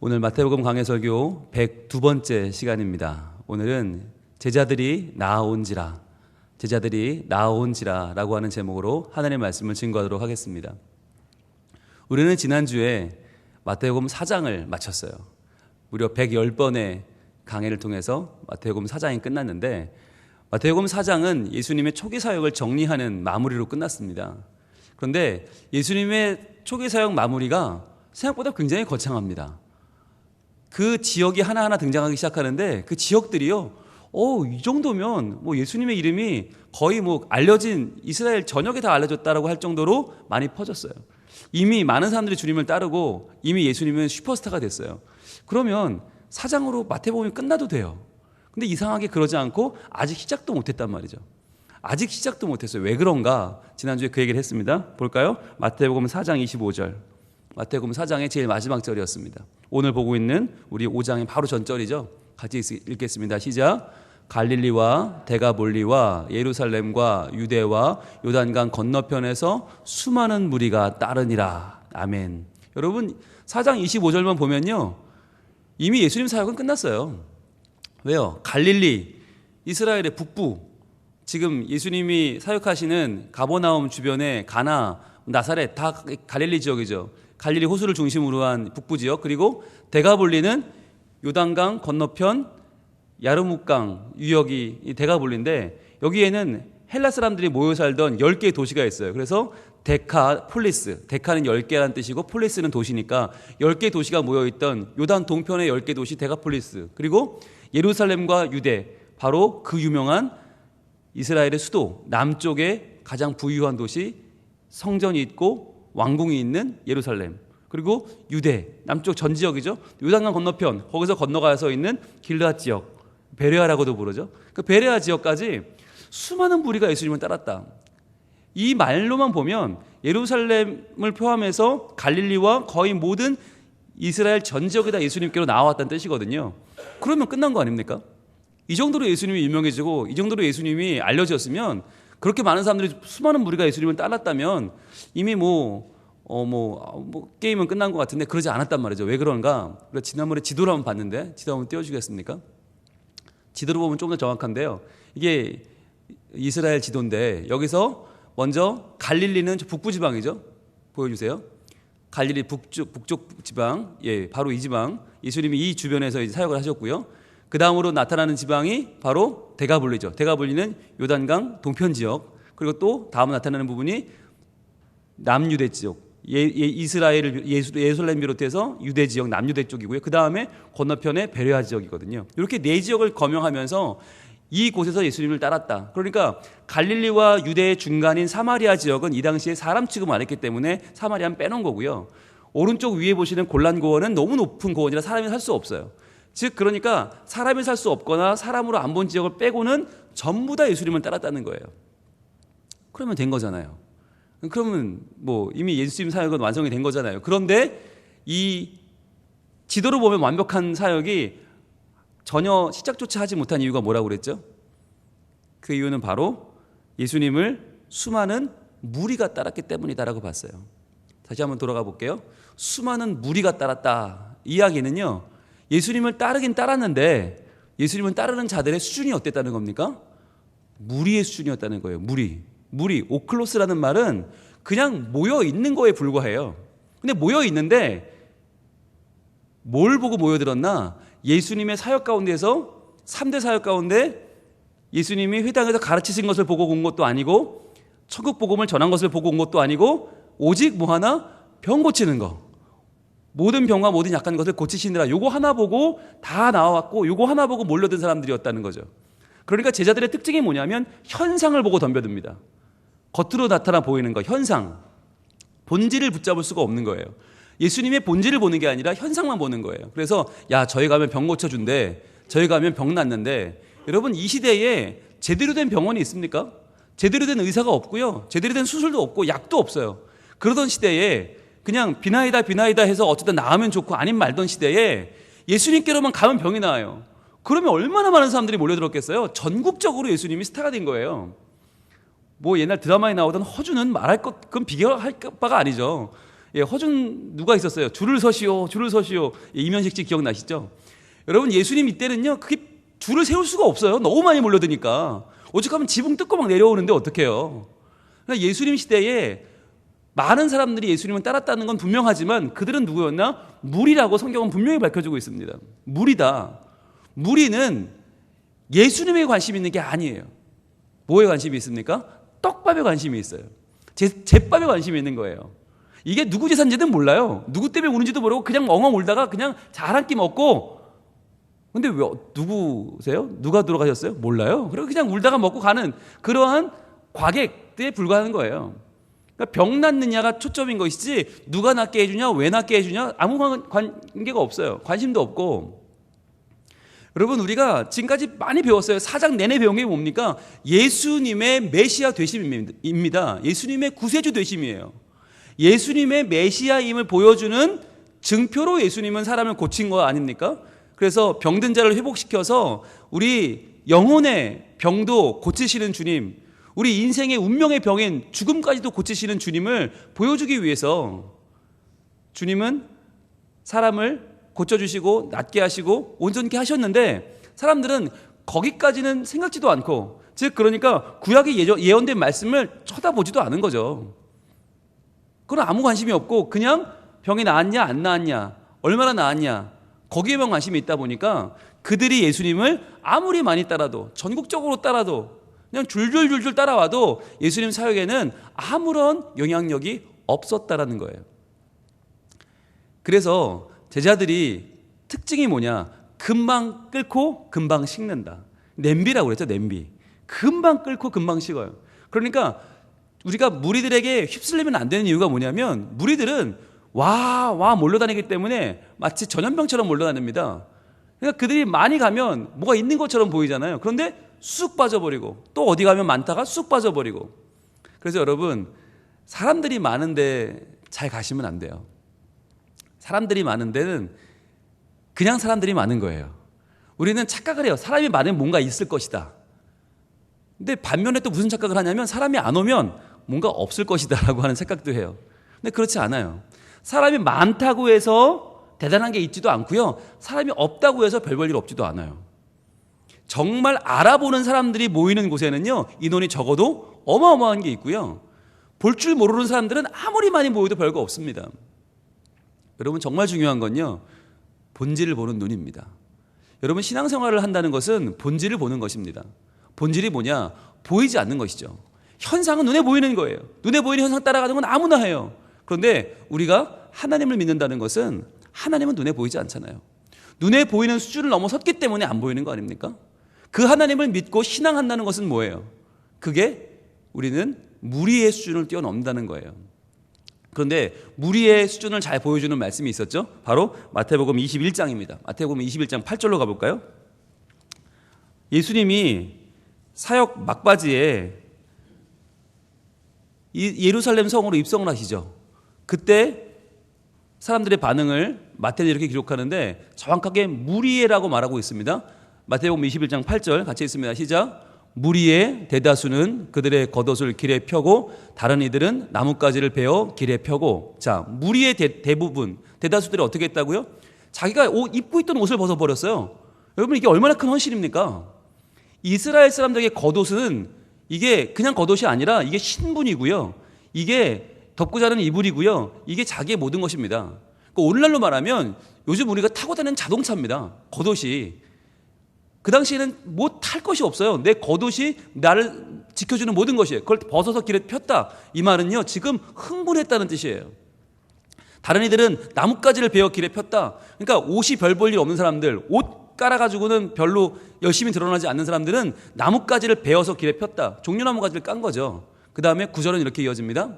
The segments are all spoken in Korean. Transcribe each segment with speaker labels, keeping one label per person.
Speaker 1: 오늘 마태복음 강해설교 102번째 시간입니다. 오늘은 제자들이 나아온지라 라고 하는 제목으로 하나님의 말씀을 증거하도록 하겠습니다. 우리는 지난주에 마태복음 4장을 마쳤어요. 무려 110번의 강해를 통해서 마태복음 4장이 끝났는데, 마태복음 4장은 예수님의 초기 사역을 정리하는 마무리로 끝났습니다. 그런데 예수님의 초기 사역 마무리가 생각보다 굉장히 거창합니다. 그 지역이 하나하나 등장하기 시작하는데, 그 지역들이요, 이 정도면 예수님의 이름이 거의 알려진 이스라엘 전역에 다 알려졌다라고 할 정도로 많이 퍼졌어요. 이미 많은 사람들이 주님을 따르고 이미 예수님은 슈퍼스타가 됐어요. 그러면 사장으로 마태복음이 끝나도 돼요. 근데 이상하게 그러지 않고 아직 시작도 못했단 말이죠. 아직 시작도 못했어요. 왜 그런가? 지난주에 그 얘기를 했습니다. 볼까요? 마태복음 4장 25절. 마태복음 4장의 제일 마지막 절이었습니다. 오늘 보고 있는 우리 5장의 바로 전절이죠. 같이 읽겠습니다. 시작. 갈릴리와 데가볼리와 예루살렘과 유대와 요단강 건너편에서 수많은 무리가 따르니라. 아멘. 여러분, 4장 25절만 보면요, 이미 예수님 사역은 끝났어요. 왜요? 갈릴리, 이스라엘의 북부, 지금 예수님이 사역하시는 가버나움 주변의 가나, 나사렛 다 갈릴리 지역이죠. 갈릴리 호수를 중심으로 한 북부 지역, 그리고 데가볼리는 요단강 건너편 야르묵강 유역이 데가볼리인데, 여기에는 헬라 사람들이 모여 살던 10개의 도시가 있어요. 그래서 데카폴리스, 데카는 10개라는 뜻이고 폴리스는 도시니까 10개의 도시가 모여있던 요단 동편의 10개 도시 데카폴리스, 그리고 예루살렘과 유대, 바로 그 유명한 이스라엘의 수도 남쪽에 가장 부유한 도시, 성전이 있고 왕궁이 있는 예루살렘, 그리고 유대 남쪽 전 지역이죠. 요단강 건너편, 거기서 건너가서 있는 길르앗 지역, 베레아라고도 부르죠. 그 베레아 지역까지 수많은 무리가 예수님을 따랐다. 이 말로만 보면 예루살렘을 포함해서 갈릴리와 거의 모든 이스라엘 전 지역에 다 예수님께로 나와왔다는 뜻이거든요. 그러면 끝난 거 아닙니까? 이 정도로 예수님이 유명해지고 이 정도로 예수님이 알려졌으면, 그렇게 많은 사람들이, 수많은 무리가 예수님을 따랐다면 이미 게임은 끝난 것 같은데 그러지 않았단 말이죠. 왜 그런가? 지난번에 지도를 한번 봤는데, 지도 한번 띄워주겠습니까? 지도로 보면 좀 더 정확한데요, 이게 이스라엘 지도인데, 여기서 먼저 갈릴리는 북부 지방이죠. 보여주세요. 갈릴리 북쪽 지방, 바로 이 지방, 예수님이 이 주변에서 이제 사역을 하셨고요. 그 다음으로 나타나는 지방이 바로 데가볼리죠. 데가볼리는 요단강 동편 지역, 그리고 또 다음 나타나는 부분이 남유대 지역, 이스라엘을 예루살렘 비롯해서 유대 지역, 남유대 쪽이고요. 그 다음에 건너편에 베레아 지역이거든요. 이렇게 네 지역을 거명하면서 이곳에서 예수님을 따랐다. 그러니까 갈릴리와 유대의 중간인 사마리아 지역은 이 당시에 사람 취급 안 했기 때문에 사마리아는 빼놓은 거고요. 오른쪽 위에 보시는 골란 고원은 너무 높은 고원이라 사람이 살 수 없어요. 즉, 그러니까 사람이 살 수 없거나 사람으로 안 본 지역을 빼고는 전부 다 예수님을 따랐다는 거예요. 그러면 된 거잖아요. 그러면 이미 예수님 사역은 완성이 된 거잖아요. 그런데 이 지도로 보면 완벽한 사역이 전혀 시작조차 하지 못한 이유가 뭐라고 그랬죠? 그 이유는 바로 예수님을 수많은 무리가 따랐기 때문이다라고 봤어요. 다시 한번 돌아가 볼게요. 수많은 무리가 따랐다. 이 이야기는요, 예수님을 따르긴 따랐는데 예수님을 따르는 자들의 수준이 어땠다는 겁니까? 무리의 수준이었다는 거예요. 무리, 오클로스라는 말은 그냥 모여 있는 거에 불과해요. 근데 모여 있는데 뭘 보고 모여들었나? 예수님의 사역 가운데서 3대 사역 가운데 예수님이 회당에서 가르치신 것을 보고 온 것도 아니고, 천국 복음을 전한 것을 보고 온 것도 아니고, 오직 병 고치는 거, 모든 병과 모든 약한 것을 고치시느라 요거 하나 보고 다 나와왔고, 요거 하나 보고 몰려든 사람들이었다는 거죠. 그러니까 제자들의 특징이 뭐냐면 현상을 보고 덤벼듭니다. 겉으로 나타나 보이는 거, 현상, 본질을 붙잡을 수가 없는 거예요. 예수님의 본질을 보는 게 아니라 현상만 보는 거예요. 그래서 저희 가면 병 고쳐준대, 저희 가면 병 낫는데, 여러분, 이 시대에 제대로 된 병원이 있습니까? 제대로 된 의사가 없고요, 제대로 된 수술도 없고 약도 없어요. 그러던 시대에 그냥 비나이다 해서 어쨌든 나으면 좋고 아닌 말던 시대에 예수님께로만 가면 병이 나아요. 그러면 얼마나 많은 사람들이 몰려들었겠어요? 전국적으로 예수님이 스타가 된 거예요. 옛날 드라마에 나오던 허준은 말할 것, 그건 비교할 바가 아니죠. 예, 허준 누가 있었어요? 줄을 서시오, 줄을 서시오. 예, 이면식 씨 기억나시죠? 여러분, 예수님 이때는요, 그게 줄을 세울 수가 없어요. 너무 많이 몰려드니까. 오죽하면 지붕 뜯고 막 내려오는데 어떡해요. 그러니까 예수님 시대에 많은 사람들이 예수님을 따랐다는 건 분명하지만 그들은 누구였나? 무리라고 성경은 분명히 밝혀주고 있습니다. 무리다. 무리는 예수님에 관심이 있는 게 아니에요. 뭐에 관심이 있습니까? 떡밥에 관심이 있어요. 제밥에 관심이 있는 거예요. 이게 누구 재산인지는 몰라요. 누구 때문에 우는지도 모르고 그냥 엉엉 울다가 그냥 잘 한 끼 먹고, 근데 왜 누구세요? 누가 돌아가셨어요? 몰라요. 그리고 그냥 울다가 먹고 가는 그러한 과객에 불과한 거예요. 그러니까 병 낫느냐가 초점인 것이지 누가 낫게 해주냐, 왜 낫게 해주냐 아무 관계가 없어요. 관심도 없고. 여러분, 우리가 지금까지 많이 배웠어요. 4장 내내 배운 게 뭡니까? 예수님의 메시아 되심입니다. 예수님의 구세주 되심이에요. 예수님의 메시아임을 보여주는 증표로 예수님은 사람을 고친 거 아닙니까? 그래서 병든 자를 회복시켜서 우리 영혼의 병도 고치시는 주님, 우리 인생의 운명의 병인 죽음까지도 고치시는 주님을 보여주기 위해서 주님은 사람을 고쳐주시고 낫게 하시고 온전케 하셨는데 사람들은 거기까지는 생각지도 않고, 즉 그러니까 구약에 예언된 말씀을 쳐다보지도 않은 거죠. 그건 아무 관심이 없고 그냥 병이 나았냐 안 나았냐, 얼마나 나았냐, 거기에만 관심이 있다 보니까 그들이 예수님을 아무리 많이 따라도, 전국적으로 따라도, 그냥 줄줄줄줄 따라와도 예수님 사역에는 아무런 영향력이 없었다라는 거예요. 그래서 제자들이 특징이 뭐냐? 금방 끓고 금방 식는다. 냄비라고 그랬죠, 냄비. 금방 끓고 금방 식어요. 그러니까 우리가 무리들에게 휩쓸리면 안 되는 이유가 뭐냐면 무리들은 와 몰려다니기 때문에 마치 전염병처럼 몰려다닙니다. 그러니까 그들이 많이 가면 뭐가 있는 것처럼 보이잖아요. 그런데 쑥 빠져버리고 또 어디 가면 많다가 쑥 빠져버리고. 그래서 여러분, 사람들이 많은데 잘 가시면 안 돼요. 사람들이 많은 데는 그냥 사람들이 많은 거예요. 우리는 착각을 해요. 사람이 많으면 뭔가 있을 것이다. 근데 반면에 또 무슨 착각을 하냐면 사람이 안 오면 뭔가 없을 것이다 라고 하는 착각도 해요. 근데 그렇지 않아요. 사람이 많다고 해서 대단한 게 있지도 않고요. 사람이 없다고 해서 별 볼 일 없지도 않아요. 정말 알아보는 사람들이 모이는 곳에는요, 인원이 적어도 어마어마한 게 있고요. 볼 줄 모르는 사람들은 아무리 많이 모여도 별거 없습니다. 여러분, 정말 중요한 건요, 본질을 보는 눈입니다. 여러분, 신앙생활을 한다는 것은 본질을 보는 것입니다. 본질이 뭐냐? 보이지 않는 것이죠. 현상은 눈에 보이는 거예요. 눈에 보이는 현상 따라가는 건 아무나 해요. 그런데 우리가 하나님을 믿는다는 것은 하나님은 눈에 보이지 않잖아요. 눈에 보이는 수준을 넘어섰기 때문에 안 보이는 거 아닙니까? 그 하나님을 믿고 신앙한다는 것은 뭐예요? 그게 우리는 무리의 수준을 뛰어넘는다는 거예요. 그런데 무리의 수준을 잘 보여주는 말씀이 있었죠. 바로 마태복음 21장입니다. 마태복음 21장 8절로 가볼까요? 예수님이 사역 막바지에 예루살렘 성으로 입성을 하시죠. 그때 사람들의 반응을 마태는 이렇게 기록하는데 정확하게 무리에라고 말하고 있습니다. 마태복음 21장 8절 같이 읽습니다. 시작. 무리의 대다수는 그들의 겉옷을 길에 펴고 다른 이들은 나뭇가지를 베어 길에 펴고. 자, 무리의 대부분, 대다수들이 어떻게 했다고요? 자기가 입고 있던 옷을 벗어버렸어요. 여러분, 이게 얼마나 큰 헌신입니까? 이스라엘 사람들에게 겉옷은 이게 그냥 겉옷이 아니라 이게 신분이고요, 이게 덮고 자는 이불이고요, 이게 자기의 모든 것입니다. 그러니까 오늘날로 말하면 요즘 우리가 타고 다니는 자동차입니다. 겉옷이. 그 당시에는 뭐 탈 것이 없어요. 내 겉옷이 나를 지켜주는 모든 것이에요. 그걸 벗어서 길에 폈다, 이 말은요, 지금 흥분했다는 뜻이에요. 다른 이들은 나뭇가지를 베어 길에 폈다. 그러니까 옷이 별 볼 일 없는 사람들, 옷 깔아가지고는 별로 열심히 드러나지 않는 사람들은 나뭇가지를 베어서 길에 폈다. 종려나무가지를 깐 거죠. 그 다음에 구절은 이렇게 이어집니다.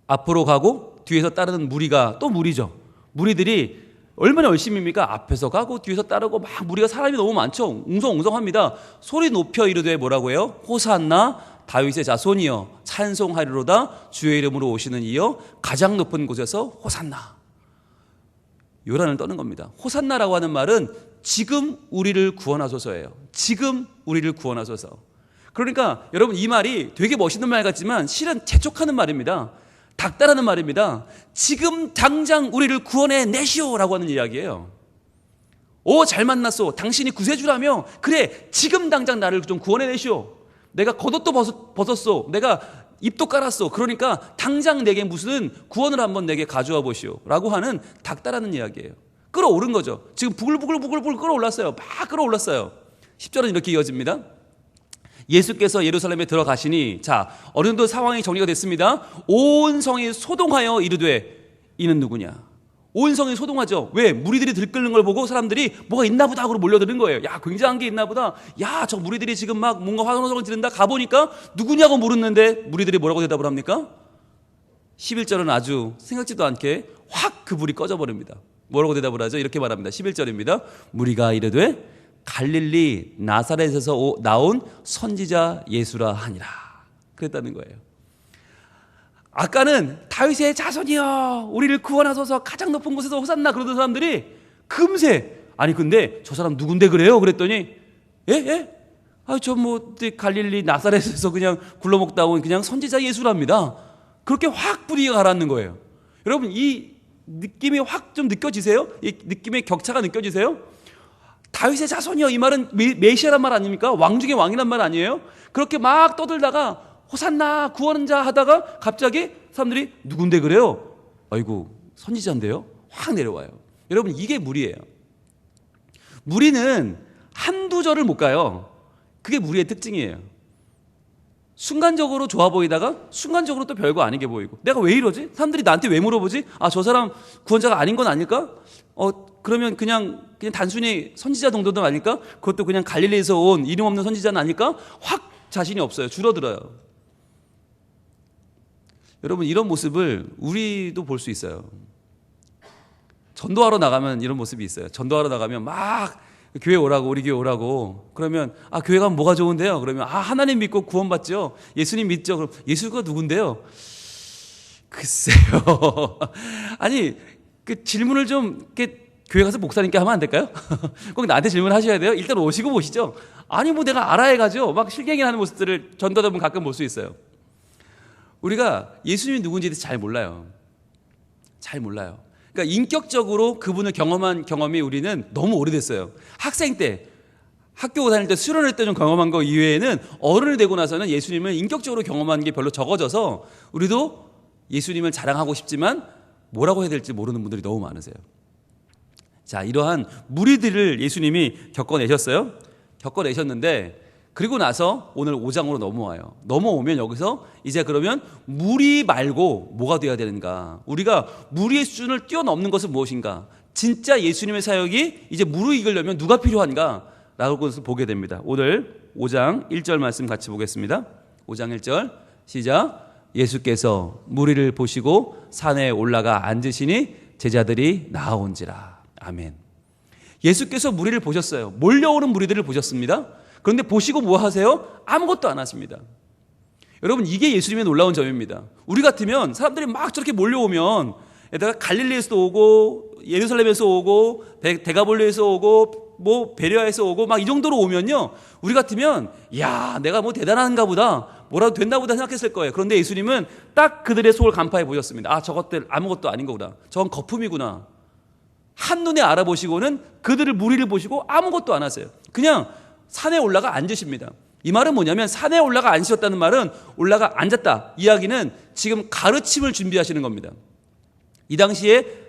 Speaker 1: 앞으로 가고 뒤에서 따르는 무리가, 또 무리죠. 무리들이 얼마나 열심입니까? 앞에서 가고 뒤에서 따르고 막 무리가 사람이 너무 많죠. 웅성웅성합니다. 소리 높여 이르되 뭐라고 해요? 호산나 다윗의 자손이여 찬송하리로다 주의 이름으로 오시는 이여 가장 높은 곳에서 호산나. 요란을 떠는 겁니다. 호산나라고 하는 말은 지금 우리를 구원하소서예요. 지금 우리를 구원하소서. 그러니까 여러분, 이 말이 되게 멋있는 말 같지만 실은 재촉하는 말입니다. 닥다라는 말입니다. 지금 당장 우리를 구원해 내시오라고 하는 이야기예요. 오, 잘 만났소. 당신이 구세주라며. 그래, 지금 당장 나를 좀 구원해 내시오. 내가 겉옷도 벗었소. 내가 입도 깔았소. 그러니까 당장 내게 무슨 구원을 한번 내게 가져와 보시오 라고 하는 닥다라는 이야기예요. 끌어오른 거죠. 지금 부글부글 끌어올랐어요. 막 끌어올랐어요. 10절은 이렇게 이어집니다. 예수께서 예루살렘에 들어가시니, 자, 어느 정도 상황이 정리가 됐습니다. 온 성이 소동하여 이르되 이는 누구냐? 온 성이 소동하죠. 왜? 무리들이 들끓는 걸 보고 사람들이 뭐가 있나 보다 하고 몰려드는 거예요. 야, 굉장한 게 있나 보다. 야, 저 무리들이 지금 막 뭔가 환호성을 지른다. 가보니까 누구냐고 물었는데 무리들이 뭐라고 대답을 합니까? 11절은 아주 생각지도 않게 확 그 불이 꺼져버립니다. 뭐라고 대답을 하죠? 이렇게 말합니다. 11절입니다. 무리가 이르되 갈릴리 나사렛에서 나온 선지자 예수라 하니라. 그랬다는 거예요. 아까는 다윗의 자손이여 우리를 구원하소서 가장 높은 곳에서 호산나 그러던 사람들이 금세 아니 근데 저 사람 누군데 그래요? 그랬더니 예? 저 뭐 갈릴리 나사렛에서 그냥 굴러먹다 온 그냥 선지자 예수랍니다. 그렇게 확 분위기가 가라앉는 거예요. 여러분 이 느낌이 확 좀 느껴지세요? 이 느낌의 격차가 느껴지세요? 다윗의 자손이여 이 말은 메시아란 말 아닙니까? 왕 중에 왕이란 말 아니에요? 그렇게 막 떠들다가 호산나 구원자 하다가 갑자기 사람들이 누군데 그래요? 아이고 선지자인데요? 확 내려와요. 여러분 이게 무리예요. 무리는 한두 절을 못 가요. 그게 무리의 특징이에요. 순간적으로 좋아 보이다가 순간적으로 또 별거 아니게 보이고 내가 왜 이러지? 사람들이 나한테 왜 물어보지? 아, 저 사람 구원자가 아닌 건 아닐까? 그러면 그냥 단순히 선지자 정도도 아닐까? 그것도 그냥 갈릴리에서 온 이름 없는 선지자는 아닐까? 확 자신이 없어요. 줄어들어요. 여러분 이런 모습을 우리도 볼 수 있어요. 전도하러 나가면 이런 모습이 있어요. 전도하러 나가면 막 교회 오라고 우리 교회 오라고 그러면 아 교회 가면 뭐가 좋은데요? 그러면 아 하나님 믿고 구원받죠. 예수님 믿죠. 그럼 예수가 누군데요? 글쎄요. 아니 그 질문을 좀 이렇게 교회 가서 목사님께 하면 안 될까요? 꼭 나한테 질문하셔야 돼요. 일단 오시고 보시죠. 아니 뭐 내가 알아야 가죠. 막 실갱이하는 모습들을 전도하다 보면 가끔 볼 수 있어요. 우리가 예수님이 누군지에 대해서 잘 몰라요. 잘 몰라요. 그러니까 인격적으로 그분을 경험한 경험이 우리는 너무 오래됐어요. 학생 때, 학교 다닐 때 수련회 때 좀 경험한 거 이외에는 어른이 되고 나서는 예수님을 인격적으로 경험한 게 별로 적어져서 우리도 예수님을 자랑하고 싶지만 뭐라고 해야 될지 모르는 분들이 너무 많으세요. 자, 이러한 무리들을 예수님이 겪어내셨어요. 겪어내셨는데 그리고 나서 오늘 5장으로 넘어와요. 넘어오면 여기서 이제 그러면 무리 말고 뭐가 되어야 되는가? 우리가 무리의 수준을 뛰어넘는 것은 무엇인가? 진짜 예수님의 사역이 이제 무르익으려면 누가 필요한가? 라고 것을 보게 됩니다. 오늘 5장 1절 말씀 같이 보겠습니다. 5장 1절 시작. 예수께서 무리를 보시고 산에 올라가 앉으시니 제자들이 나아온지라. 아멘. 예수께서 무리를 보셨어요. 몰려오는 무리들을 보셨습니다. 그런데 보시고 뭐 하세요? 아무것도 안 하십니다. 여러분 이게 예수님의 놀라운 점입니다. 우리 같으면 사람들이 막 저렇게 몰려오면 게다가 갈릴리에서 오고 예루살렘에서 오고 데가볼리에서 오고 뭐 베레아에서 오고 막 이 정도로 오면요 우리 같으면 야 내가 뭐 대단한가 보다 뭐라도 됐나 보다 생각했을 거예요. 그런데 예수님은 딱 그들의 속을 간파해 보셨습니다. 아 저것들 아무것도 아닌 거구나. 저건 거품이구나. 한눈에 알아보시고는 그들을 무리를 보시고 아무것도 안 하세요. 그냥 산에 올라가 앉으십니다. 이 말은 뭐냐면 산에 올라가 앉으셨다는 말은 올라가 앉았다. 이야기는 지금 가르침을 준비하시는 겁니다. 이 당시에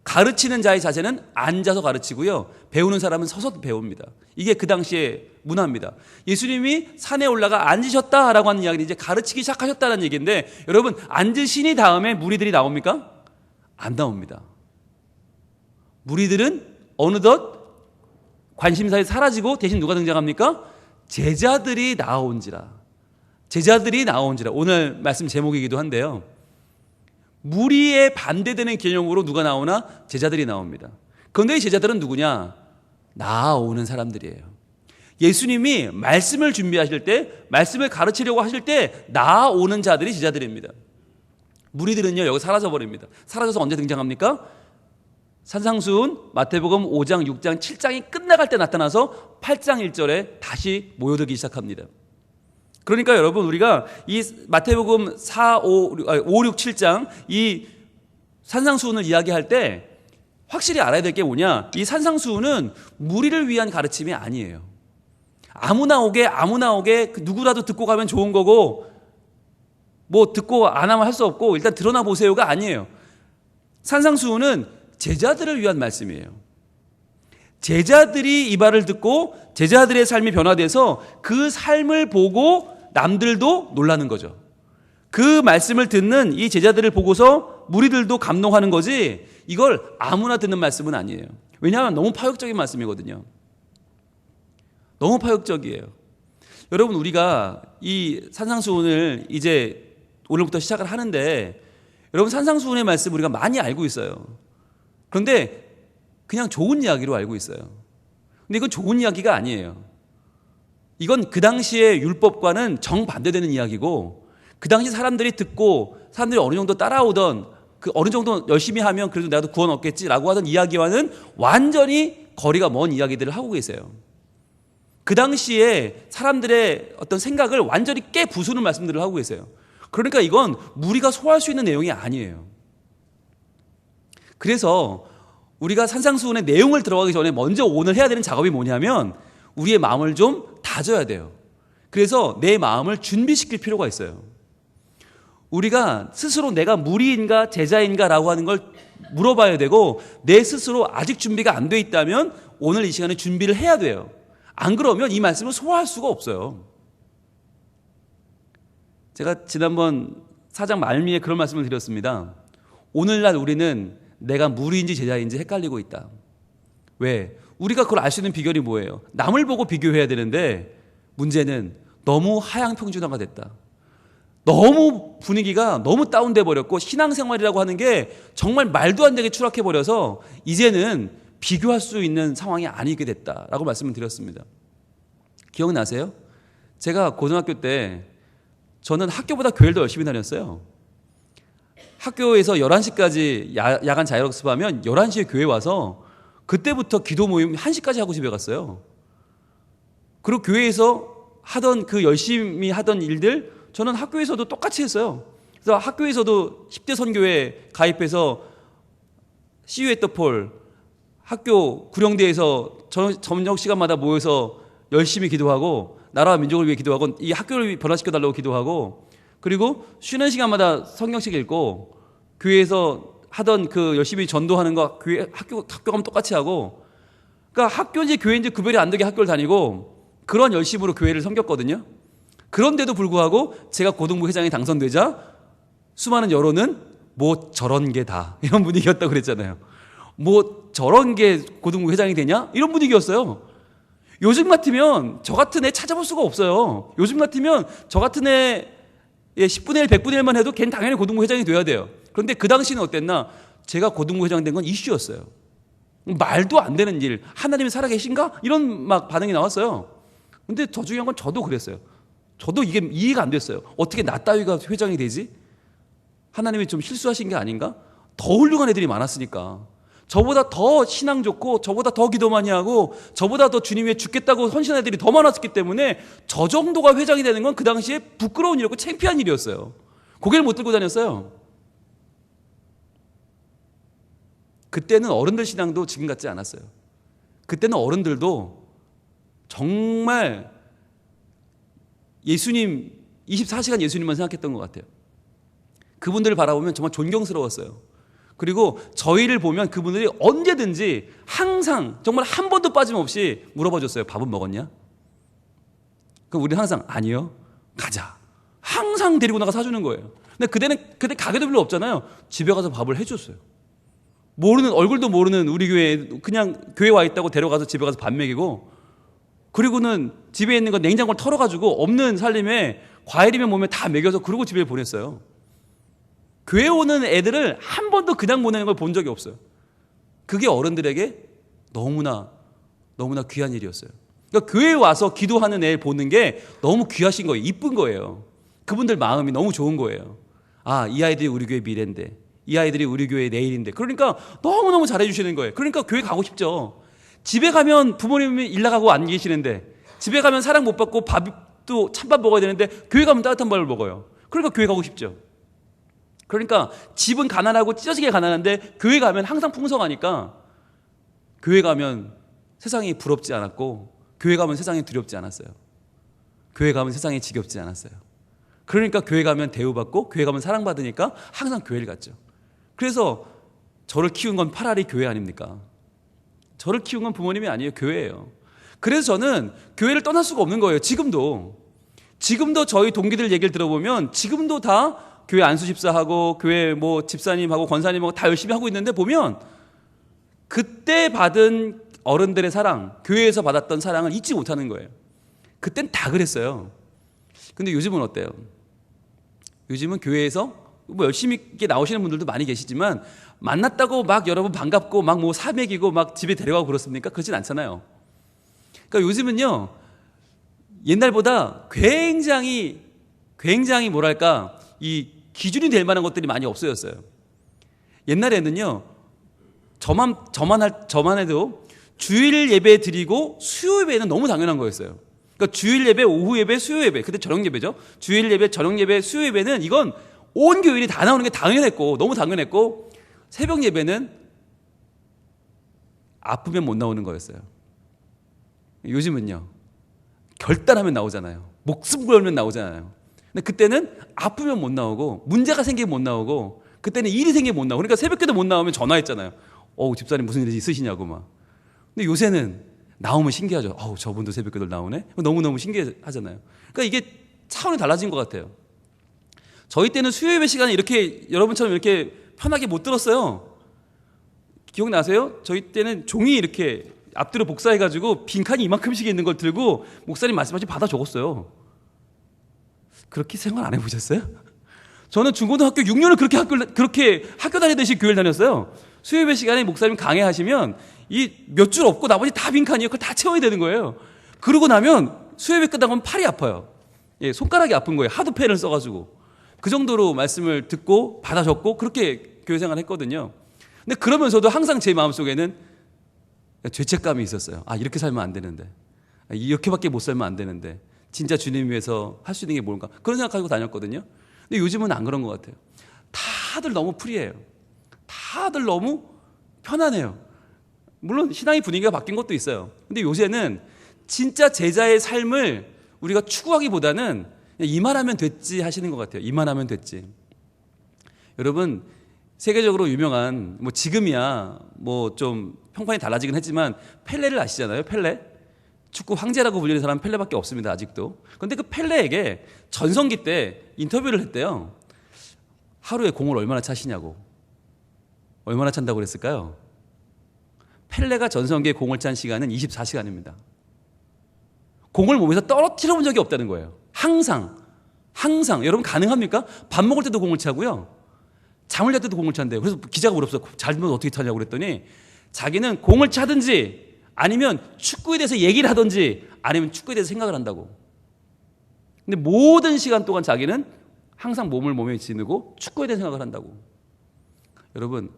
Speaker 1: 가르치는 자의 자세는 앉아서 가르치고요. 배우는 사람은 서서 배웁니다. 이게 그 당시의 문화입니다. 예수님이 산에 올라가 앉으셨다라고 하는 이야기는 이제 가르치기 시작하셨다는 얘기인데 여러분 앉으시니 다음에 무리들이 나옵니까? 안 나옵니다. 무리들은 어느덧 관심사에 사라지고 대신 누가 등장합니까? 제자들이 나아온지라. 제자들이 나아온지라. 오늘 말씀 제목이기도 한데요. 무리에 반대되는 개념으로 누가 나오나? 제자들이 나옵니다. 그런데 이 제자들은 누구냐? 나아오는 사람들이에요. 예수님이 말씀을 준비하실 때, 말씀을 가르치려고 하실 때 나아오는 자들이 제자들입니다. 무리들은요 여기 사라져버립니다. 사라져서 언제 등장합니까? 산상수훈 마태복음 5장, 6장, 7장이 끝나갈 때 나타나서 8장 1절에 다시 모여들기 시작합니다. 그러니까 여러분, 우리가 이 마태복음 5, 6, 7장 이 산상수훈을 이야기할 때 확실히 알아야 될 게 뭐냐, 이 산상수훈은 무리를 위한 가르침이 아니에요. 아무나 오게 누구라도 듣고 가면 좋은 거고, 뭐 듣고 안 하면 할 수 없고 일단 드러나 보세요가 아니에요. 산상수훈은 제자들을 위한 말씀이에요. 제자들이 이 말을 듣고 제자들의 삶이 변화돼서 그 삶을 보고 남들도 놀라는 거죠. 그 말씀을 듣는 이 제자들을 보고서 무리들도 감동하는 거지, 이걸 아무나 듣는 말씀은 아니에요. 왜냐하면 너무 파격적인 말씀이거든요. 너무 파격적이에요. 여러분, 우리가 이 산상수훈을 이제 오늘부터 시작을 하는데, 여러분, 산상수훈의 말씀 우리가 많이 알고 있어요. 그런데 그냥 좋은 이야기로 알고 있어요. 근데 이건 좋은 이야기가 아니에요. 이건 그 당시의 율법과는 정반대되는 이야기고, 그 당시 사람들이 듣고 사람들이 어느 정도 따라오던, 그 어느 정도 열심히 하면 그래도 내가 구원 얻겠지라고 하던 이야기와는 완전히 거리가 먼 이야기들을 하고 계세요. 그 당시에 사람들의 어떤 생각을 완전히 깨부수는 말씀들을 하고 계세요. 그러니까 이건 무리가 소화할 수 있는 내용이 아니에요. 그래서 우리가 산상수훈의 내용을 들어가기 전에 먼저 오늘 해야 되는 작업이 뭐냐면, 우리의 마음을 좀 다져야 돼요. 그래서 내 마음을 준비시킬 필요가 있어요. 우리가 스스로 내가 무리인가 제자인가 라고 하는 걸 물어봐야 되고, 내 스스로 아직 준비가 안 돼 있다면 오늘 이 시간에 준비를 해야 돼요. 안 그러면 이 말씀을 소화할 수가 없어요. 제가 지난번 4장 말미에 그런 말씀을 드렸습니다. 오늘날 우리는 내가 무리인지 제자인지 헷갈리고 있다. 왜? 우리가 그걸 알 수 있는 비결이 뭐예요? 남을 보고 비교해야 되는데, 문제는 너무 하향평준화가 됐다. 너무 분위기가 너무 다운돼 버렸고, 신앙생활이라고 하는 게 정말 말도 안 되게 추락해 버려서 이제는 비교할 수 있는 상황이 아니게 됐다라고 말씀을 드렸습니다. 기억나세요? 제가 고등학교 때 저는 학교보다 교회를 더 열심히 다녔어요. 학교에서 11시까지 야간 자율학습하면 11시에 교회 와서 그때부터 기도 모임 1시까지 하고 집에 갔어요. 그리고 교회에서 하던 그 열심히 하던 일들 저는 학교에서도 똑같이 했어요. 그래서 학교에서도 10대 선교회 가입해서 See you at the Pole, 학교 구령대에서 저녁 시간마다 모여서 열심히 기도하고, 나라와 민족을 위해 기도하고, 이 학교를 변화시켜달라고 기도하고, 그리고 쉬는 시간마다 성경책 읽고, 교회에서 하던 그 열심히 전도하는 거 학교 가면 똑같이 하고, 그러니까 학교인지 교회인지 구별이 안 되게 학교를 다니고 그런 열심으로 교회를 섬겼거든요. 그런데도 불구하고 제가 고등부 회장이 당선되자 수많은 여론은 뭐 저런 게 다 이런 분위기였다고 그랬잖아요. 뭐 저런 게 고등부 회장이 되냐? 이런 분위기였어요. 요즘 같으면 저 같은 애 찾아볼 수가 없어요. 요즘 같으면 저 같은 애 10분의 1, 100분의 1만 해도 걔는 당연히 고등부 회장이 돼야 돼요. 그런데 그 당시는 어땠나? 제가 고등부 회장 된 건 이슈였어요. 말도 안 되는 일, 하나님이 살아계신가? 이런 막 반응이 나왔어요. 근데 더 중요한 건 저도 그랬어요. 저도 이게 이해가 안 됐어요. 어떻게 나 따위가 회장이 되지? 하나님이 좀 실수하신 게 아닌가? 더 훌륭한 애들이 많았으니까. 저보다 더 신앙 좋고, 저보다 더 기도 많이 하고, 저보다 더 주님 위해 죽겠다고 헌신한 애들이 더 많았기 때문에 저 정도가 회장이 되는 건 그 당시에 부끄러운 일이었고 창피한 일이었어요. 고개를 못 들고 다녔어요. 그때는 어른들 신앙도 지금 같지 않았어요. 그때는 어른들도 정말 예수님, 24시간 예수님만 생각했던 것 같아요. 그분들을 바라보면 정말 존경스러웠어요. 그리고 저희를 보면 그분들이 언제든지 항상 정말 한 번도 빠짐없이 물어봐 줬어요. 밥은 먹었냐? 그럼 우리는 항상 아니요, 가자. 항상 데리고 나가 사주는 거예요. 근데 그때 가게도 별로 없잖아요. 집에 가서 밥을 해줬어요. 모르는, 얼굴도 모르는 우리 교회에 그냥 교회 와 있다고 데려가서 집에 가서 밥 먹이고, 그리고는 집에 있는 거 냉장고를 털어가지고 없는 살림에 과일이면 뭐면 다 먹여서 그러고 집에 보냈어요. 교회 오는 애들을 한 번도 그냥 보내는 걸 본 적이 없어요. 그게 어른들에게 너무나 귀한 일이었어요. 그러니까 교회에 와서 기도하는 애 보는 게 너무 귀하신 거예요. 이쁜 거예요. 그분들 마음이 너무 좋은 거예요. 아, 이 아이들이 우리 교회 미래인데, 이 아이들이 우리 교회 내일인데, 그러니까 너무너무 잘해주시는 거예요. 그러니까 교회 가고 싶죠. 집에 가면 부모님이 일 나가고 안 계시는데, 집에 가면 사랑 못 받고 밥도 찬밥 먹어야 되는데 교회 가면 따뜻한 밥을 먹어요. 그러니까 교회 가고 싶죠. 그러니까 집은 가난하고 찢어지게 가난한데 교회 가면 항상 풍성하니까 교회 가면 세상이 부럽지 않았고 교회 가면 세상이 두렵지 않았어요. 교회 가면 세상이 지겹지 않았어요. 그러니까 교회 가면 대우받고 교회 가면 사랑받으니까 항상 교회를 갔죠. 그래서 저를 키운 건 파라리 교회 아닙니까? 저를 키운 건 부모님이 아니에요. 교회예요. 그래서 저는 교회를 떠날 수가 없는 거예요. 지금도 저희 동기들 얘기를 들어보면 지금도 다 교회 안수 집사하고 교회 뭐 집사님하고 권사님하고 다 열심히 하고 있는데 보면 그때 받은 어른들의 사랑, 교회에서 받았던 사랑을 잊지 못하는 거예요. 그땐 다 그랬어요. 근데 요즘은 어때요? 요즘은 교회에서 뭐 열심히 있게 나오시는 분들도 많이 계시지만 만났다고 막 여러분 반갑고 막 뭐 사먹이고 막 집에 데려가고 그렇습니까? 그렇진 않잖아요. 그러니까 요즘은요 옛날보다 굉장히 뭐랄까 이 기준이 될 만한 것들이 많이 없어졌어요. 옛날에는요 저만 해도 주일 예배 드리고 수요 예배는 너무 당연한 거였어요. 그러니까 주일 예배, 오후 예배, 수요 예배, 그때 저녁 예배죠. 주일 예배, 저녁 예배, 수요 예배는 이건 온 교인이 다 나오는 게 당연했고 너무 당연했고 새벽 예배는 아프면 못 나오는 거였어요. 요즘은요 결단하면 나오잖아요. 목숨 걸면 나오잖아요. 근데 그때는 아프면 못 나오고 문제가 생기면 못 나오고 그때는 일이 생기면 못 나오고 그러니까 새벽기도 못 나오면 전화했잖아요. 집사님 무슨 일이 있으시냐고 막. 근데 요새는 나오면 신기하죠. 저분도 새벽기도 나오네. 너무너무 신기하잖아요. 그러니까 이게 차원이 달라진 것 같아요. 저희 때는 수요예배 시간에 이렇게 여러분처럼 이렇게 편하게 못 들었어요. 기억나세요? 저희 때는 종이 이렇게 앞뒤로 복사해가지고 빈칸이 이만큼씩 있는 걸 들고 목사님 말씀하시 받아 적었어요. 그렇게 생각 안 해보셨어요? 저는 중고등학교 6년을 그렇게 학교 다니듯이 교회를 다녔어요. 수요예배 시간에 목사님 강해하시면 이 몇 줄 없고 나머지 다 빈칸이에요. 그걸 다 채워야 되는 거예요. 그러고 나면 수요예배 끝나면 팔이 아파요. 손가락이 아픈 거예요. 하드 펜을 써가지고. 그 정도로 말씀을 듣고 받아 적고 그렇게 교회 생활을 했거든요. 근데 그러면서도 항상 제 마음속에는 죄책감이 있었어요. 이렇게 살면 안 되는데. 이렇게밖에 못 살면 안 되는데. 진짜 주님 위해서 할 수 있는 게 뭔가. 그런 생각하고 다녔거든요. 근데 요즘은 안 그런 것 같아요. 다들 너무 프리해요. 다들 너무 편안해요. 물론 신앙의 분위기가 바뀐 것도 있어요. 근데 요새는 진짜 제자의 삶을 우리가 추구하기보다는 이만 하면 됐지 하시는 것 같아요. 이만 하면 됐지. 여러분 세계적으로 유명한 뭐 지금이야 뭐 좀 평판이 달라지긴 했지만 펠레를 아시잖아요. 펠레. 축구 황제라고 불리는 사람은 펠레밖에 없습니다. 아직도. 그런데 그 펠레에게 전성기 때 인터뷰를 했대요. 하루에 공을 얼마나 차시냐고. 얼마나 찬다고 그랬을까요? 펠레가 전성기에 공을 찬 시간은 24시간입니다. 공을 몸에서 떨어뜨려 본 적이 없다는 거예요. 항상 여러분 가능합니까? 밥 먹을 때도 공을 차고요. 잠을 잘 때도 공을 찬대요. 그래서 기자가 물었어요. 잘면 어떻게 타냐고 그랬더니 자기는 공을 차든지 아니면 축구에 대해서 얘기를 하든지 아니면 축구에 대해서 생각을 한다고. 근데 모든 시간 동안 자기는 항상 몸에 지니고 축구에 대해서 생각을 한다고. 여러분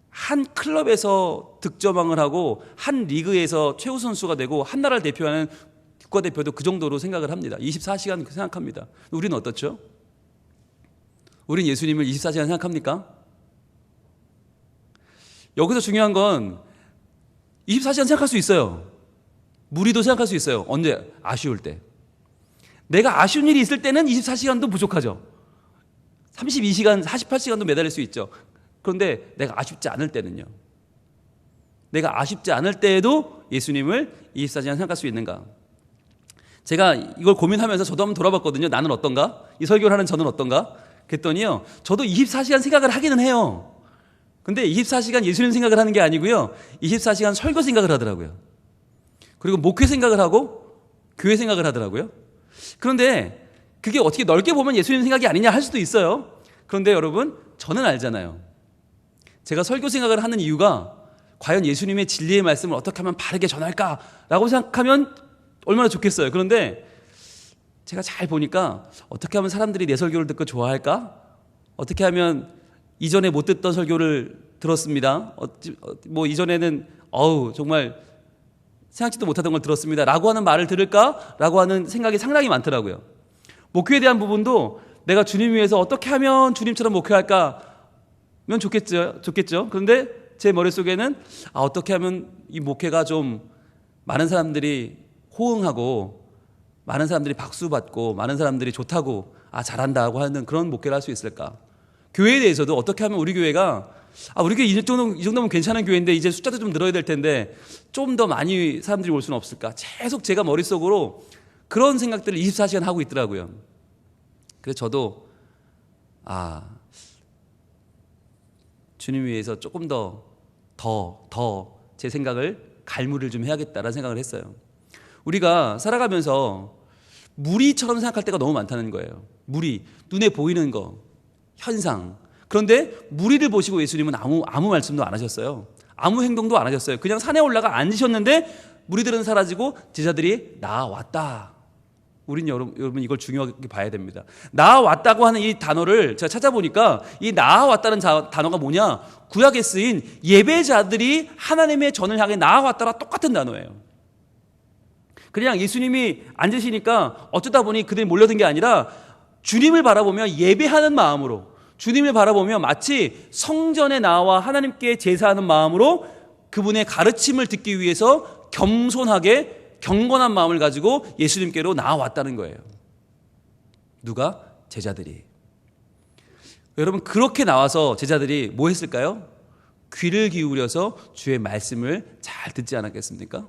Speaker 1: 한 클럽에서 득점왕을 하고 한 리그에서 최우 선수가 되고 한 나라를 대표하는 국가대표도 그 정도로 생각을 합니다. 24시간 생각합니다. 우리는 어떻죠? 우린 예수님을 24시간 생각합니까? 여기서 중요한 건 24시간 생각할 수 있어요. 무리도 생각할 수 있어요. 언제? 아쉬울 때. 내가 아쉬운 일이 있을 때는 24시간도 부족하죠. 32시간, 48시간도 매달릴 수 있죠. 그런데 내가 아쉽지 않을 때는요. 내가 아쉽지 않을 때에도 예수님을 24시간 생각할 수 있는가? 제가 이걸 고민하면서 저도 한번 돌아봤거든요. 나는 어떤가? 이 설교를 하는 저는 어떤가? 그랬더니요. 저도 24시간 생각을 하기는 해요. 근데 24시간 예수님 생각을 하는 게 아니고요. 24시간 설교 생각을 하더라고요. 그리고 목회 생각을 하고 교회 생각을 하더라고요. 그런데 그게 어떻게 넓게 보면 예수님 생각이 아니냐 할 수도 있어요. 그런데 여러분 저는 알잖아요. 제가 설교 생각을 하는 이유가 과연 예수님의 진리의 말씀을 어떻게 하면 바르게 전할까라고 생각하면 얼마나 좋겠어요. 그런데 제가 잘 보니까 어떻게 하면 사람들이 내 설교를 듣고 좋아할까? 어떻게 하면 이전에 못 듣던 설교를 들었습니다. 뭐 이전에는 정말 생각지도 못하던 걸 들었습니다 라고 하는 말을 들을까? 라고 하는 생각이 상당히 많더라고요. 목회에 대한 부분도 내가 주님 위해서 어떻게 하면 주님처럼 목회할까? 면 좋겠죠. 그런데 제 머릿속에는 어떻게 하면 이 목회가 좀 많은 사람들이 호응하고 많은 사람들이 박수 받고 많은 사람들이 좋다고 잘한다 하고 하는 그런 목회를 할 수 있을까? 교회에 대해서도 어떻게 하면 우리 교회가 우리 교회 이 정도면 괜찮은 교회인데 이제 숫자도 좀 늘어야 될 텐데 좀 더 많이 사람들이 올 수는 없을까? 계속 제가 머릿속으로 그런 생각들을 24시간 하고 있더라고요. 그래서 저도 주님 위해서 조금 더 제 생각을 갈무리를 좀 해야겠다라는 생각을 했어요. 우리가 살아가면서 무리처럼 생각할 때가 너무 많다는 거예요. 무리, 눈에 보이는 거, 현상. 그런데 무리를 보시고 예수님은 아무 말씀도 안 하셨어요. 아무 행동도 안 하셨어요. 그냥 산에 올라가 앉으셨는데 무리들은 사라지고 제자들이 나왔다. 우린 여러분 이걸 중요하게 봐야 됩니다. 나왔다고 하는 이 단어를 제가 찾아보니까 이 나왔다는 단어가 뭐냐? 구약에 쓰인 예배자들이 하나님의 전을 향해 나왔다라 똑같은 단어예요. 그냥 예수님이 앉으시니까 어쩌다 보니 그들이 몰려든 게 아니라 주님을 바라보며 예배하는 마음으로, 주님을 바라보며 마치 성전에 나와 하나님께 제사하는 마음으로 그분의 가르침을 듣기 위해서 겸손하게 경건한 마음을 가지고 예수님께로 나아왔다는 거예요. 누가? 제자들이. 여러분, 그렇게 나와서 제자들이 뭐 했을까요? 귀를 기울여서 주의 말씀을 잘 듣지 않았겠습니까?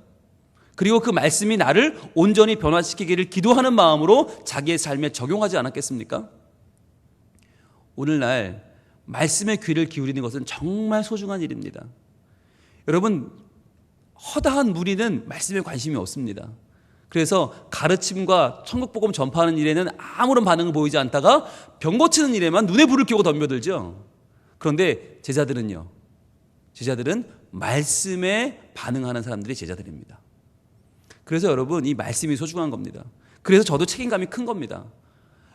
Speaker 1: 그리고 그 말씀이 나를 온전히 변화시키기를 기도하는 마음으로 자기의 삶에 적용하지 않았겠습니까? 오늘날 말씀의 귀를 기울이는 것은 정말 소중한 일입니다. 여러분, 허다한 무리는 말씀에 관심이 없습니다. 그래서 가르침과 천국복음 전파하는 일에는 아무런 반응을 보이지 않다가 병 고치는 일에만 눈에 불을 켜고 덤벼들죠. 그런데 제자들은요, 제자들은 말씀에 반응하는 사람들이 제자들입니다. 그래서 여러분, 이 말씀이 소중한 겁니다. 그래서 저도 책임감이 큰 겁니다.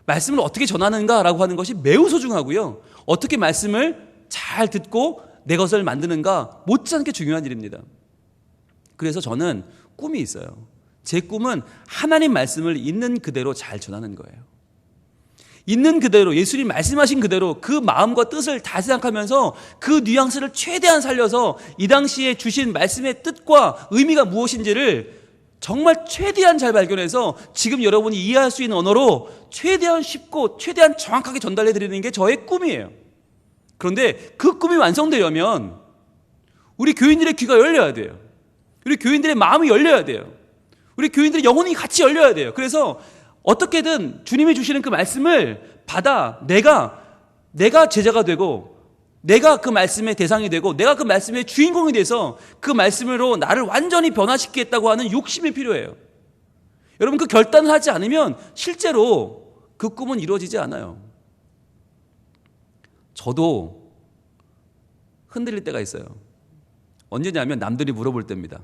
Speaker 1: 말씀을 어떻게 전하는가라고 하는 것이 매우 소중하고요, 어떻게 말씀을 잘 듣고 내 것을 만드는가 못지않게 중요한 일입니다. 그래서 저는 꿈이 있어요. 제 꿈은 하나님 말씀을 있는 그대로 잘 전하는 거예요. 있는 그대로, 예수님 말씀하신 그대로 그 마음과 뜻을 다 생각하면서 그 뉘앙스를 최대한 살려서 이 당시에 주신 말씀의 뜻과 의미가 무엇인지를 정말 최대한 잘 발견해서 지금 여러분이 이해할 수 있는 언어로 최대한 쉽고 최대한 정확하게 전달해 드리는 게 저의 꿈이에요. 그런데 그 꿈이 완성되려면 우리 교인들의 귀가 열려야 돼요. 우리 교인들의 마음이 열려야 돼요. 우리 교인들의 영혼이 같이 열려야 돼요. 그래서 어떻게든 주님이 주시는 그 말씀을 받아 내가 제자가 되고 내가 그 말씀의 대상이 되고 내가 그 말씀의 주인공이 돼서 그 말씀으로 나를 완전히 변화시키겠다고 하는 욕심이 필요해요. 여러분, 그 결단을 하지 않으면 실제로 그 꿈은 이루어지지 않아요. 저도 흔들릴 때가 있어요. 언제냐면 남들이 물어볼 때입니다.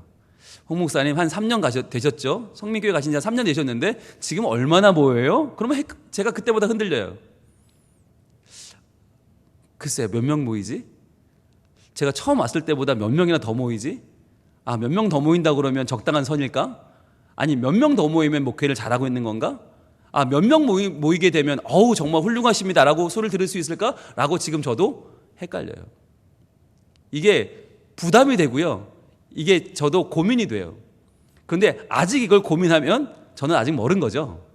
Speaker 1: 홍 목사님 한 3년 되셨죠? 성민교회 가신 지 한 3년 되셨는데 지금 얼마나 모여요? 그러면 제가 그때보다 흔들려요. 글쎄요, 몇 명 모이지? 제가 처음 왔을 때보다 몇 명이나 더 모이지? 몇 명 더 모인다 그러면 적당한 선일까? 아니, 몇 명 더 모이면 목회를 잘하고 있는 건가? 몇 명 모이게 되면 정말 훌륭하십니다 라고 소리를 들을 수 있을까? 라고 지금 저도 헷갈려요. 이게 부담이 되고요, 이게 저도 고민이 돼요. 그런데 아직 이걸 고민하면 저는 아직 멀은 거죠.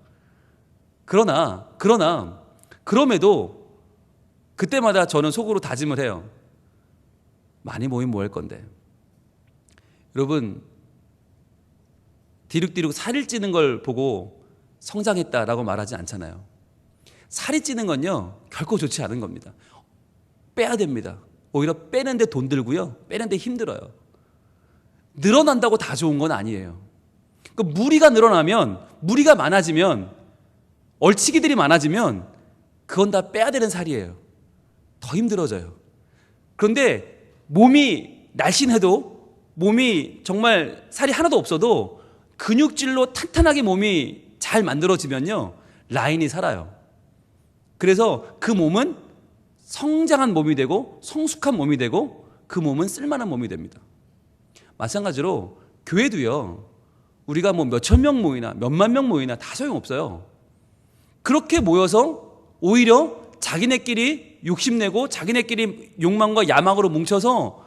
Speaker 1: 그럼에도 그때마다 저는 속으로 다짐을 해요. 많이 모이면 뭐 할 건데. 여러분, 디룩디룩 살이 찌는 걸 보고 성장했다라고 말하지 않잖아요. 살이 찌는 건요, 결코 좋지 않은 겁니다. 빼야 됩니다. 오히려 빼는데 돈 들고요, 빼는데 힘들어요. 늘어난다고 다 좋은 건 아니에요. 그 무리가 늘어나면, 무리가 많아지면, 얼치기들이 많아지면 그건 다 빼야 되는 살이에요. 더 힘들어져요. 그런데 몸이 날씬해도, 몸이 정말 살이 하나도 없어도 근육질로 탄탄하게 몸이 잘 만들어지면요, 라인이 살아요. 그래서 그 몸은 성장한 몸이 되고 성숙한 몸이 되고 그 몸은 쓸만한 몸이 됩니다. 마찬가지로 교회도요, 우리가 뭐 몇천 명 모이나 몇만 명 모이나 다 소용없어요. 그렇게 모여서 오히려 자기네끼리 욕심내고 자기네끼리 욕망과 야망으로 뭉쳐서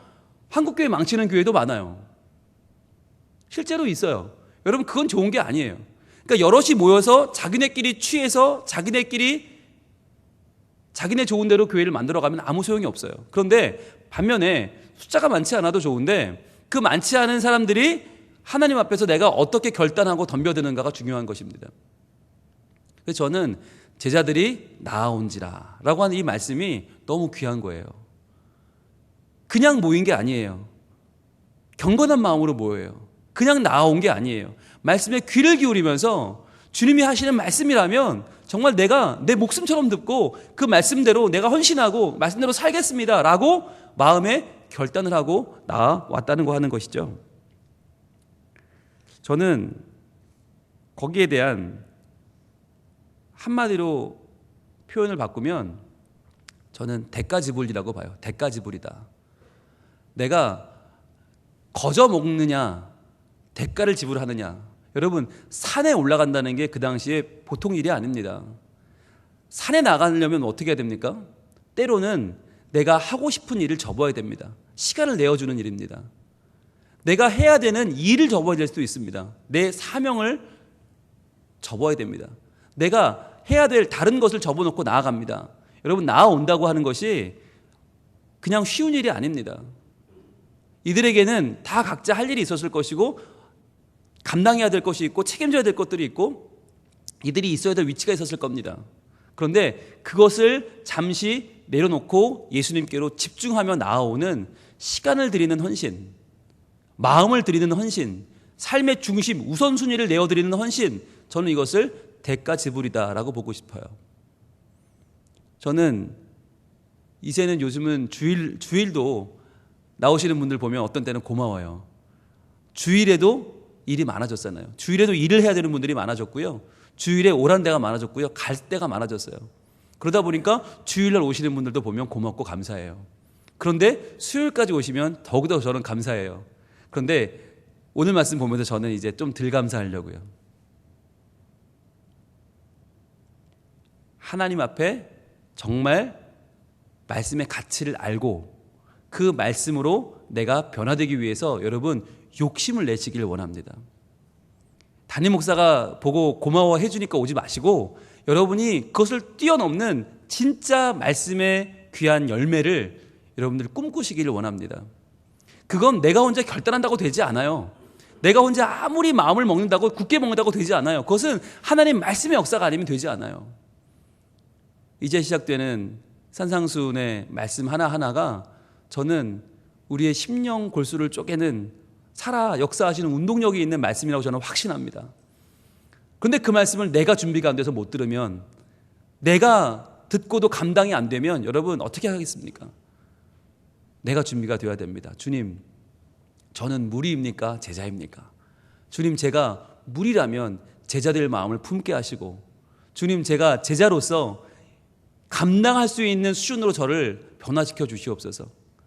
Speaker 1: 한국교회 망치는 교회도 많아요. 실제로 있어요. 여러분, 그건 좋은 게 아니에요. 그러니까 여럿이 모여서 자기네끼리 취해서 자기네 좋은 대로 교회를 만들어가면 아무 소용이 없어요. 그런데 반면에 숫자가 많지 않아도 좋은데 그 많지 않은 사람들이 하나님 앞에서 내가 어떻게 결단하고 덤벼드는가가 중요한 것입니다. 그래서 저는 제자들이 나아온지라 라고 하는 이 말씀이 너무 귀한 거예요. 그냥 모인 게 아니에요. 경건한 마음으로 모여요. 그냥 나아온 게 아니에요. 말씀에 귀를 기울이면서 주님이 하시는 말씀이라면 정말 내가 내 목숨처럼 듣고 그 말씀대로 내가 헌신하고 말씀대로 살겠습니다 라고 마음에 결단을 하고 나아왔다는 거 하는 것이죠. 저는 거기에 대한 한마디로 표현을 바꾸면 저는 대가지불이라고 봐요. 대가지불이다. 내가 거저 먹느냐 대가를 지불하느냐. 여러분, 산에 올라간다는 게 그 당시에 보통 일이 아닙니다. 산에 나가려면 어떻게 해야 됩니까? 때로는 내가 하고 싶은 일을 접어야 됩니다. 시간을 내어주는 일입니다. 내가 해야 되는 일을 접어야 될 수도 있습니다. 내 사명을 접어야 됩니다. 내가 해야 될 다른 것을 접어놓고 나아갑니다. 여러분, 나아온다고 하는 것이 그냥 쉬운 일이 아닙니다. 이들에게는 다 각자 할 일이 있었을 것이고 감당해야 될 것이 있고 책임져야 될 것들이 있고 이들이 있어야 될 위치가 있었을 겁니다. 그런데 그것을 잠시 내려놓고 예수님께로 집중하며 나아오는 시간을 드리는 헌신, 마음을 드리는 헌신, 삶의 중심, 우선순위를 내어드리는 헌신, 저는 이것을 대가지불이다라고 보고 싶어요. 저는 이제는 요즘은 주일도 나오시는 분들 보면 어떤 때는 고마워요. 주일에도 일이 많아졌잖아요. 주일에도 일을 해야 되는 분들이 많아졌고요. 주일에 오란 데가 많아졌고요. 갈 데가 많아졌어요. 그러다 보니까 주일날 오시는 분들도 보면 고맙고 감사해요. 그런데 수요일까지 오시면 더욱더 저는 감사해요. 그런데 오늘 말씀 보면서 저는 이제 좀 덜 감사하려고요. 하나님 앞에 정말 말씀의 가치를 알고 그 말씀으로 내가 변화되기 위해서 여러분 욕심을 내시길 원합니다. 담임 목사가 보고 고마워해 주니까 오지 마시고 여러분이 그것을 뛰어넘는 진짜 말씀의 귀한 열매를 여러분들 꿈꾸시기를 원합니다. 그건 내가 혼자 결단한다고 되지 않아요. 내가 혼자 아무리 마음을 먹는다고 굳게 먹는다고 되지 않아요. 그것은 하나님 말씀의 역사가 아니면 되지 않아요. 이제 시작되는 산상수훈의 말씀 하나하나가 저는 우리의 심령 골수를 쪼개는 살아 역사하시는 운동력이 있는 말씀이라고 저는 확신합니다. 그런데 그 말씀을 내가 준비가 안 돼서 못 들으면, 내가 듣고도 감당이 안 되면 여러분 어떻게 하겠습니까? 내가 준비가 되어야 됩니다. 주님, 저는 무리입니까? 제자입니까? 주님, 제가 무리라면 제자들 마음을 품게 하시고, 주님, 제가 제자로서 감당할 수 있는 수준으로 저를 변화시켜 주시옵소서.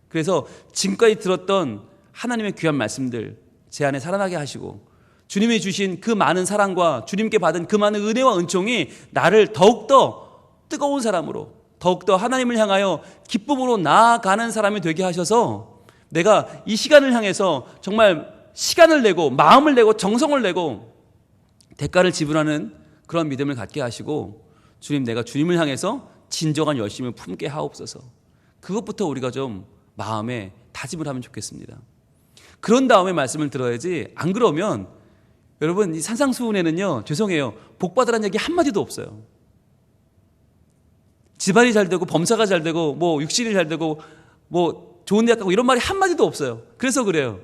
Speaker 1: 그래서 지금까지 들었던 하나님의 귀한 말씀들 제 안에 살아나게 하시고, 주님이 주신 그 많은 사랑과 주님께 받은 그 많은 은혜와 은총이 나를 더욱더 뜨거운 사람으로, 더욱더 하나님을 향하여 기쁨으로 나아가는 사람이 되게 하셔서 내가 이 시간을 향해서 정말 시간을 내고 마음을 내고 정성을 내고 대가를 지불하는 그런 믿음을 갖게 하시고, 주님, 내가 주님을 향해서 진정한 열심을 품게 하옵소서. 그것부터 우리가 좀 마음에 다짐을 하면 좋겠습니다. 그런 다음에 말씀을 들어야지, 안 그러면 여러분 이 산상수훈에는요, 죄송해요, 복받으라는 얘기 한마디도 없어요. 집안이 잘 되고 범사가 잘 되고 뭐 육신이 잘 되고 뭐 좋은 대학 가고 이런 말이 한마디도 없어요. 그래서 그래요.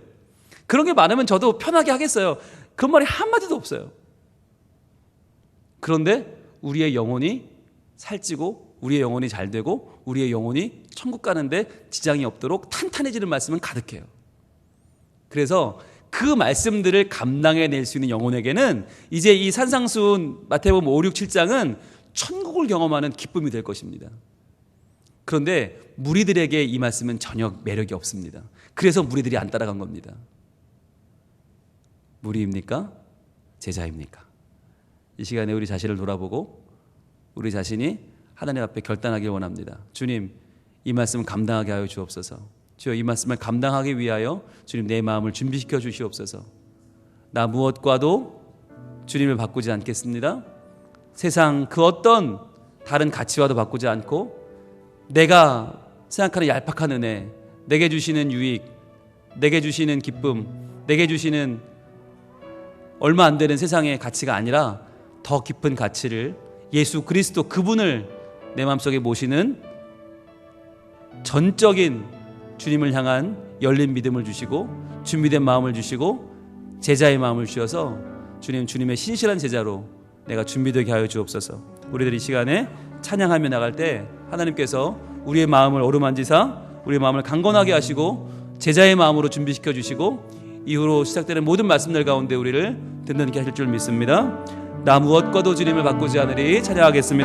Speaker 1: 그런 게 많으면 저도 편하게 하겠어요. 그런 말이 한마디도 없어요. 그런데 우리의 영혼이 살찌고 우리의 영혼이 잘 되고 우리의 영혼이 천국 가는데 지장이 없도록 탄탄해지는 말씀은 가득해요. 그래서 그 말씀들을 감당해낼 수 있는 영혼에게는 이제 이 산상수훈 마태복음 5, 6, 7장은 천국을 경험하는 기쁨이 될 것입니다. 그런데 무리들에게 이 말씀은 전혀 매력이 없습니다. 그래서 무리들이 안 따라간 겁니다. 무리입니까? 제자입니까? 이 시간에 우리 자신을 돌아보고 우리 자신이 하나님 앞에 결단하길 원합니다. 주님, 이 말씀 감당하게 하여 주옵소서. 주여, 이 말씀을 감당하기 위하여 주님 내 마음을 준비시켜 주시옵소서. 나 무엇과도 주님을 바꾸지 않겠습니다. 세상 그 어떤 다른 가치와도 바꾸지 않고 내가 생각하는 얄팍한 은혜, 내게 주시는 유익, 내게 주시는 기쁨, 내게 주시는 얼마 안 되는 세상의 가치가 아니라 더 깊은 가치를 예수 그리스도 그분을 내 마음속에 모시는 전적인 주님을 향한 열린 믿음을 주시고 준비된 마음을 주시고 제자의 마음을 주셔서 주님의 신실한 제자로 내가 준비되게 하여 주옵소서. 우리들이 이 시간에 찬양하며 나갈 때 하나님께서 우리의 마음을 어루만지사 우리의 마음을 강건하게 하시고 제자의 마음으로 준비시켜 주시고 이후로 시작되는 모든 말씀들 가운데 우리를 든든하게 하실 줄 믿습니다. 나 무엇과도 주님을 바꾸지 않으리 찬양하겠습니다.